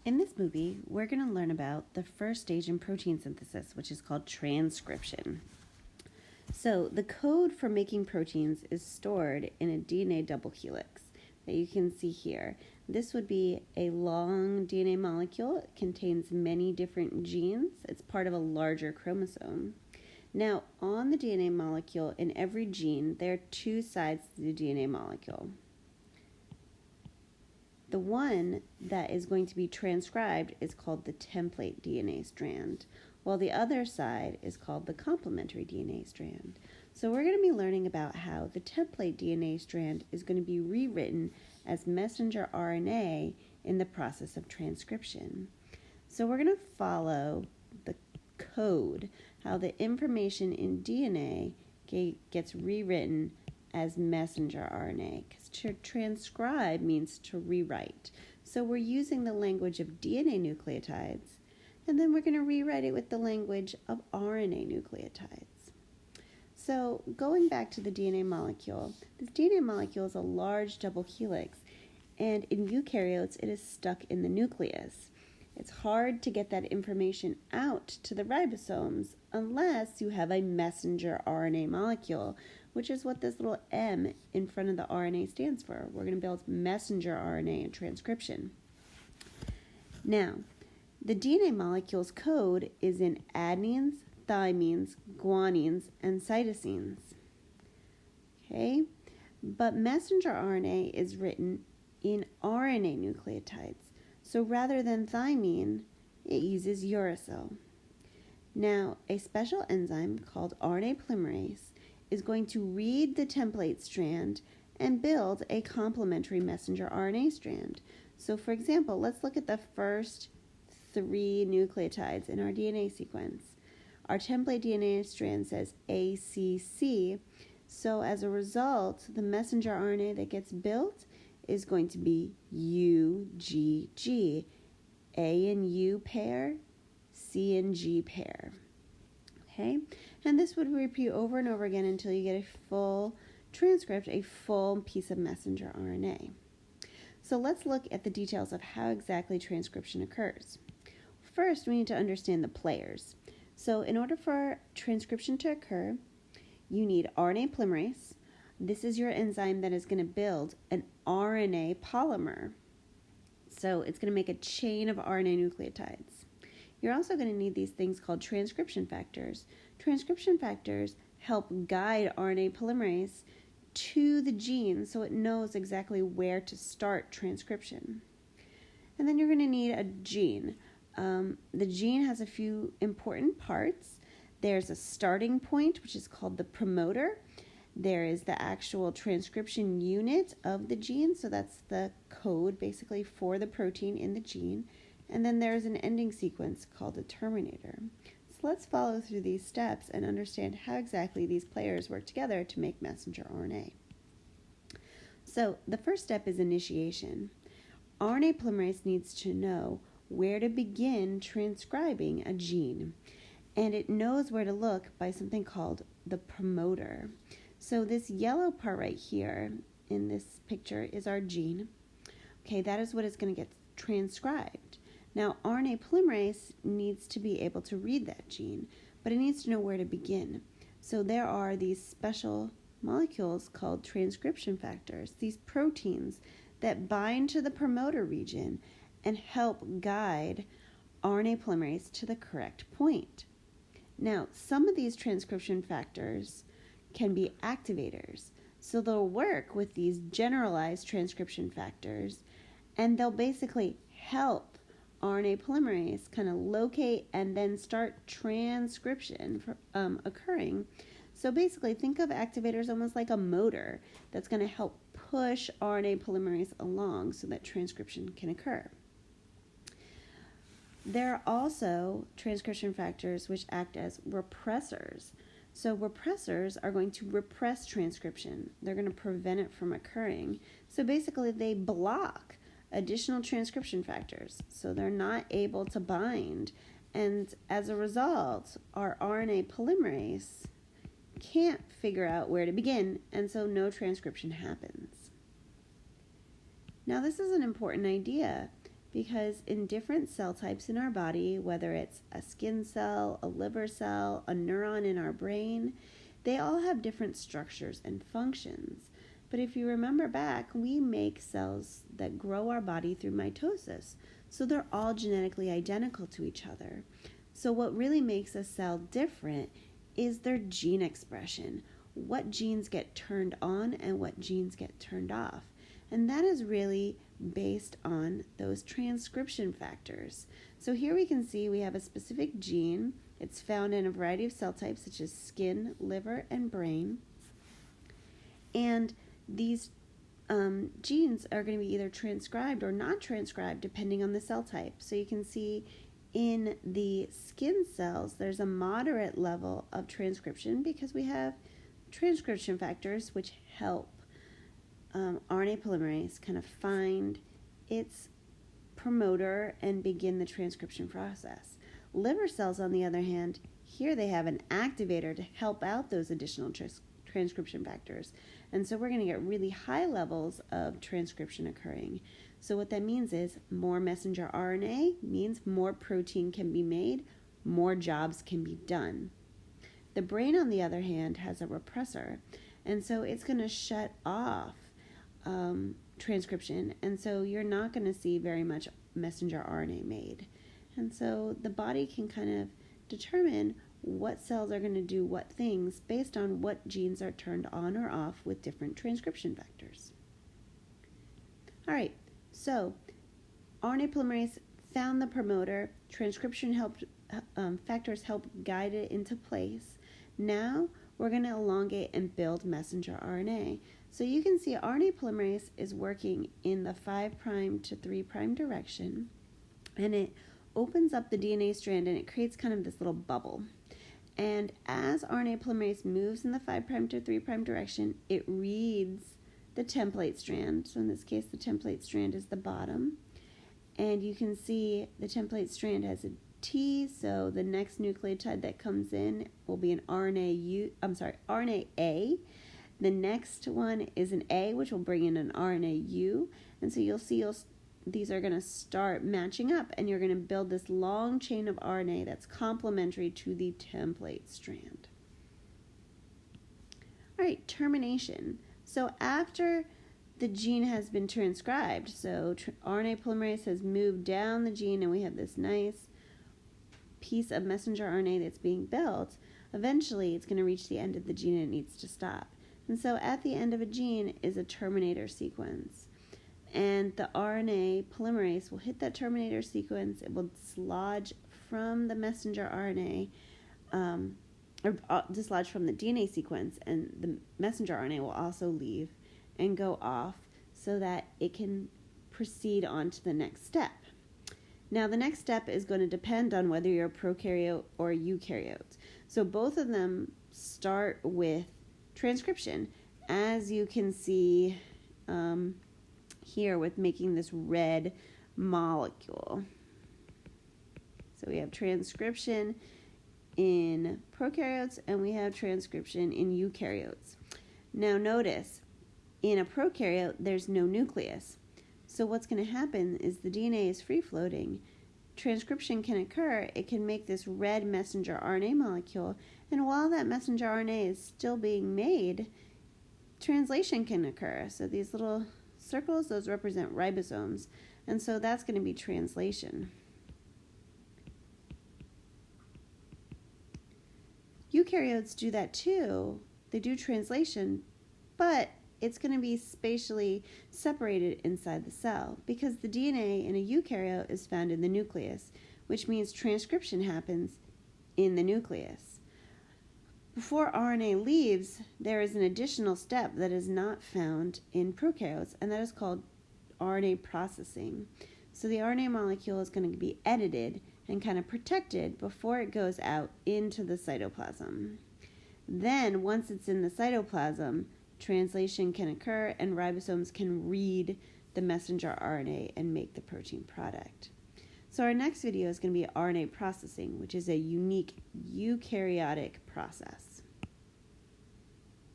In this movie, we're going to learn about the first stage in protein synthesis, which is called transcription. So, the code for making proteins is stored in a DNA double helix that you can see here. This would be a long DNA molecule. It contains many different genes. It's part of a larger chromosome. Now, on the DNA molecule, in every gene, there are two sides to the DNA molecule. The one that is going to be transcribed is called the template DNA strand, while the other side is called the complementary DNA strand. So we're going to be learning about how the template DNA strand is going to be rewritten as messenger RNA in the process of transcription. So we're going to follow the code, how the information in DNA gets rewritten as messenger RNA, because to transcribe means to rewrite. So we're using the language of DNA nucleotides, and then we're going to rewrite it with the language of RNA nucleotides. So going back to the DNA molecule, this DNA molecule is a large double helix, and in eukaryotes it is stuck in the nucleus. It's hard to get that information out to the ribosomes unless you have a messenger RNA molecule, which is what this little M in front of the RNA stands for. We're going to build messenger RNA in transcription. Now, the DNA molecule's code is in adenines, thymines, guanines, and cytosines. Okay? But messenger RNA is written in RNA nucleotides. So rather than thymine, it uses uracil. Now, a special enzyme called RNA polymerase is going to read the template strand and build a complementary messenger RNA strand. So for example, let's look at the first 3 nucleotides in our DNA sequence. Our template DNA strand says ACC, so as a result, the messenger RNA that gets built is going to be UGG, A and U pair, C and G pair. Okay, and this would repeat over and over again until you get a full transcript, a full piece of messenger RNA. So let's look at the details of how exactly transcription occurs. First, we need to understand the players. So in order for transcription to occur, you need RNA polymerase. This is your enzyme that is going to build an RNA polymer. So it's going to make a chain of RNA nucleotides. You're also going to need these things called transcription factors. Transcription factors help guide RNA polymerase to the gene so it knows exactly where to start transcription. And then you're going to need a gene. The gene has a few important parts. There's a starting point, which is called the promoter. There is the actual transcription unit of the gene, so that's the code basically for the protein in the gene. And then there's an ending sequence called a terminator. So let's follow through these steps and understand how exactly these players work together to make messenger RNA. So the first step is initiation. RNA polymerase needs to know where to begin transcribing a gene, and it knows where to look by something called the promoter. So this yellow part right here in this picture is our gene. Okay, that is what is going to get transcribed. Now, RNA polymerase needs to be able to read that gene, but it needs to know where to begin. So there are these special molecules called transcription factors, these proteins that bind to the promoter region and help guide RNA polymerase to the correct point. Now, some of these transcription factors can be activators. So they'll work with these generalized transcription factors, and they'll basically help RNA polymerase kind of locate and then start transcription occurring. So basically, think of activators almost like a motor that's going to help push RNA polymerase along so that transcription can occur. There are also transcription factors which act as repressors. So repressors are going to repress transcription. They're going to prevent it from occurring. So basically, they block additional transcription factors, so they're not able to bind. And as a result, our RNA polymerase can't figure out where to begin, and so no transcription happens. Now, this is an important idea because in different cell types in our body, whether it's a skin cell, a liver cell, a neuron in our brain, they all have different structures and functions. But if you remember back, we make cells that grow our body through mitosis. So they're all genetically identical to each other. So what really makes a cell different is their gene expression. What genes get turned on and what genes get turned off. And that is really based on those transcription factors. So here we can see we have a specific gene. It's found in a variety of cell types such as skin, liver, and brain. And these genes are going to be either transcribed or not transcribed depending on the cell type. So you can see in the skin cells, there's a moderate level of transcription because we have transcription factors which help RNA polymerase kind of find its promoter and begin the transcription process. Liver cells, on the other hand, here they have an activator to help out those additional transcription factors. And so we're going to get really high levels of transcription occurring. So what that means is more messenger RNA means more protein can be made, more jobs can be done. The brain, on the other hand, has a repressor, and so it's going to shut off transcription, and so you're not going to see very much messenger RNA made. And so the body can kind of determine what cells are going to do what things based on what genes are turned on or off with different transcription factors. All right, so RNA polymerase found the promoter, transcription factors help guide it into place. Now we're going to elongate and build messenger RNA. So you can see RNA polymerase is working in the 5' to 3' direction, and it opens up the DNA strand and it creates kind of this little bubble. And as RNA polymerase moves in the 5' to 3' direction, it reads the template strand. So in this case, the template strand is the bottom. And you can see the template strand has a T, so the next nucleotide that comes in will be an RNA A. The next one is an A, which will bring in an RNA U. And so you'll see these are going to start matching up, and you're going to build this long chain of RNA that's complementary to the template strand. All right, termination. So after the gene has been transcribed, so RNA polymerase has moved down the gene, and we have this nice piece of messenger RNA that's being built. Eventually, it's going to reach the end of the gene and it needs to stop. And so at the end of a gene is a terminator sequence. And the RNA polymerase will hit that terminator sequence. It will dislodge from the messenger RNA, or dislodge from the DNA sequence, and the messenger RNA will also leave and go off so that it can proceed on to the next step. Now, the next step is going to depend on whether you're a prokaryote or a eukaryote. So both of them start with transcription, as you can see here with making this red molecule. So we have transcription in prokaryotes and we have transcription in eukaryotes. Now notice, in a prokaryote, there's no nucleus. So what's going to happen is the DNA is free-floating. Transcription can occur. It can make this red messenger RNA molecule, and while that messenger RNA is still being made, translation can occur. So these little circles, those represent ribosomes, and so that's going to be translation. Eukaryotes do that too. They do translation, but it's going to be spatially separated inside the cell because the DNA in a eukaryote is found in the nucleus, which means transcription happens in the nucleus. Before RNA leaves, there is an additional step that is not found in prokaryotes, and that is called RNA processing. So the RNA molecule is going to be edited and kind of protected before it goes out into the cytoplasm. Then, once it's in the cytoplasm, translation can occur and ribosomes can read the messenger RNA and make the protein product. So our next video is going to be RNA processing, which is a unique eukaryotic process.